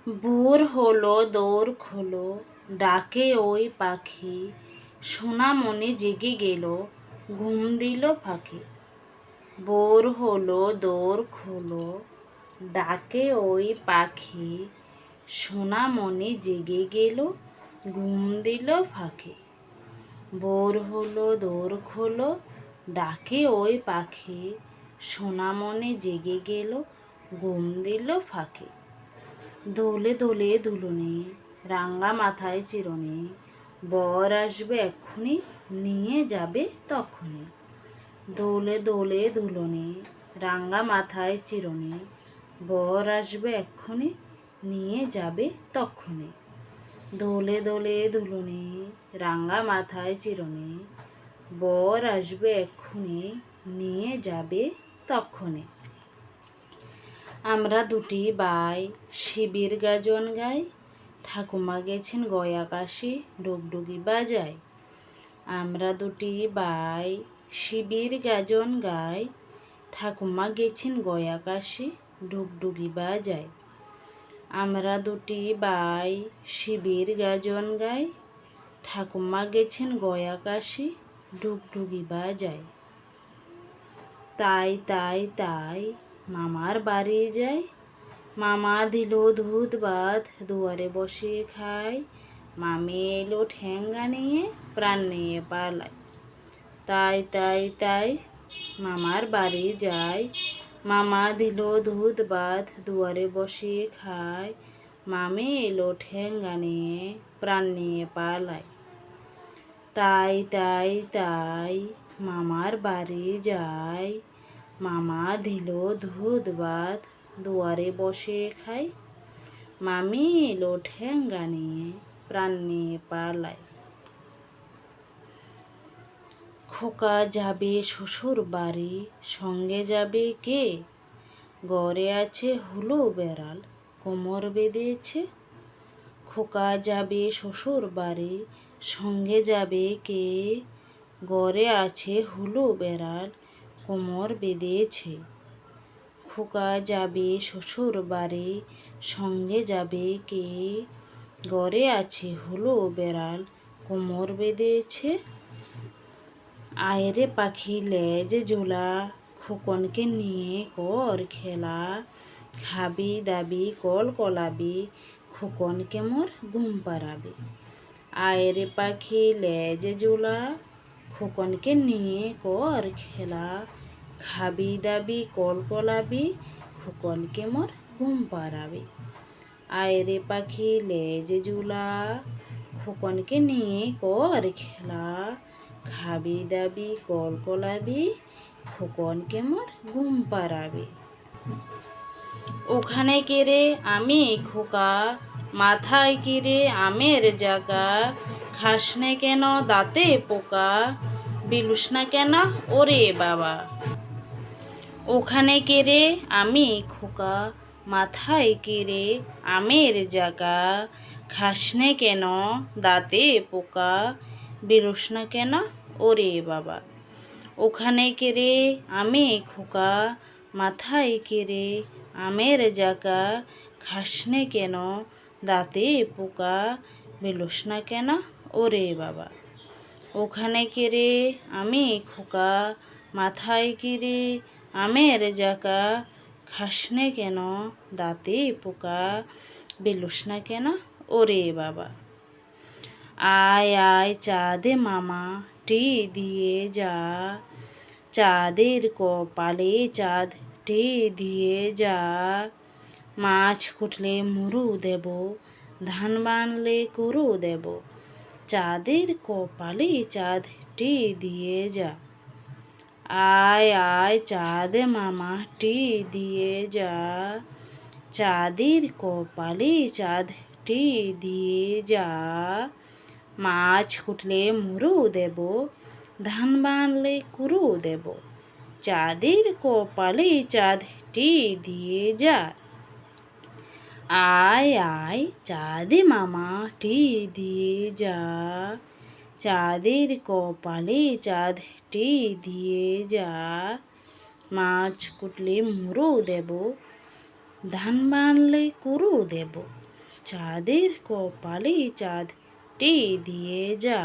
ভোর হলো দৌড় খোলো, ডাকে ওই পাখি, সোনামণি জেগে গেল, ঘুম দিল ফাঁকি। ভোর হলো দৌড় খোলো, ডাকে ওই পাখি, সোনামণি জেগে গেল, ঘুম দিল ফাঁকি। ভোর হলো দৌড় খোলো, ডাকে ওই পাখি, সোনামণি জেগে গেল, ঘুম দিল ফাঁকি। দোলে দোলে দুলুনি, রাঙা মাথায় চিরুনি, বর আসবে এক্ষুনি, নিয়ে যাবে তক্ষুনি। দোলে দোলে দুলুনি, রাঙা মাথায় চিরুনি, বর আসবে এক্ষুনি, নিয়ে যাবে তক্ষুনি। দোলে দোলে দুলুনি, রাঙা মাথায় চিরুনি, বর আসবে এক্ষুনি, নিয়ে যাবে তক্ষুনি। আমরা দুটি ভাই শিবির গাজন গাই, ঠাকুমা গেছেন গয়া কাশি, ডুগডুগি বাজায়। আমরা দুটি ভাই শিবির গাজন গাই, ঠাকুমা গেছেন গয়া কাশি, ডুগডুগি বাজায়। আমরা দুটি ভাই শিবির গাজন গাই, ঠাকুমা গেছেন গয়া কাশি, ডুগডুগি বাজায়। তাই তাই তাই মামার বাড়ি যাই, মামা দিল দুধ ভাত, দুয়ারে বসে খাই, মামি এলো ঠেঙ্গা নিয়ে, প্রাণ নিয়ে পালায়। তাই তাই তাই মামার বাড়ি যাই, মামা দিল দুধ ভাত, দুয়ারে বসে খাই, মামি এলো ঠেঙ্গা নিয়ে, প্রাণ নিয়ে পালায়। তাই তাই তাই মামার বাড়ি যাই, মামা দিল দুধ ভাত, দুয়ারে বসে খাই, মামি এলো ঠেঙ্গা নিয়ে, প্রাণ নিয়ে পালায়। খোকা যাবে শ্বশুর বাড়ি, সঙ্গে যাবে কে? ঘরে আছে হুলো বেড়াল, কোমর বেঁধেছে। খোকা যাবে শ্বশুর বাড়ি, সঙ্গে যাবে কে? ঘরে আছে হুলো বেড়াল, কোমর বেঁধেছে। খোকা যাবে শ্বশুর বাড়ি, সঙ্গে যাবে কে? ঘরে আছে হুলো বেড়াল, কোমর বেঁধেছে। আয়রে পাখি লেজ ঝোলা, খোকনকে নিয়ে কর খেলা, খাবি দাবি কল কলাবি, খোকনকে মোর ঘুম পাড়াবি। আয়রে পাখি লেজ ঝোলা, খোকনকে নিয়ে কর খেলা, খাবি দাবি কল কলাবি, খোকনকে মোর ঘুম পাড়াবি। আয়রে পাখি লেজ ঝোলা, খোকনকে নিয়ে কর খেলা, খাবি দাবি কল কলাবি, খোকনকে মোর ঘুম পাড়াবি। ওখানে কেরে আমি খোকা, মাথায় কিরে আমের জাগা, খাস নে কেন দাঁতে পোকা, বিলুস না কেন ওরে বাবা। ওখানে কেরে আমি খোকা, মাথায় কেরে আমের জাগা, খাস নে কেন দাঁতে পোকা, বিলুস না কেন ওরে বাবা। ওখানে কেরে আমি খোকা, মাথায় কেরে আমের জাগা, খাস নে কেন দাঁতে পোকা, বিলুস না কেন ওরে বাবা। ওখানে কেরে আমি খোকা, মাথায় কেরে আমের জাগা, খাস নে কেন দাঁতে পোকা, বিলুস না কেন ওরে বাবা। আয় আয় চাঁদে মামা টি দিয়ে যা, চাঁদের কপালে চাঁদ টি দিয়ে যা, মাছ কুটলে মুরু দেব, ধান বানলে গরু দেব, চাঁদের কপালে চাঁদ টি দিয়ে যা। আয় আয় চাঁদে মামা টি দিয়ে যা, চাঁদের কপালে চাঁদ টি দিয়ে যা, মাছ কুটলে মুরু দেব, ধান বানলে গরু দেব, চাঁদের কপালে চাঁদ টি দিয়ে যা। আয় আয় চাঁদে মামা টি দিয়ে যা, চাঁদের কপালে চাঁদ টি দিয়ে যা, মাছ কুটলে মুরু দেব, ধান বানলে গরু দেব, চাঁদের কপালে চাঁদটি দিয়ে যা।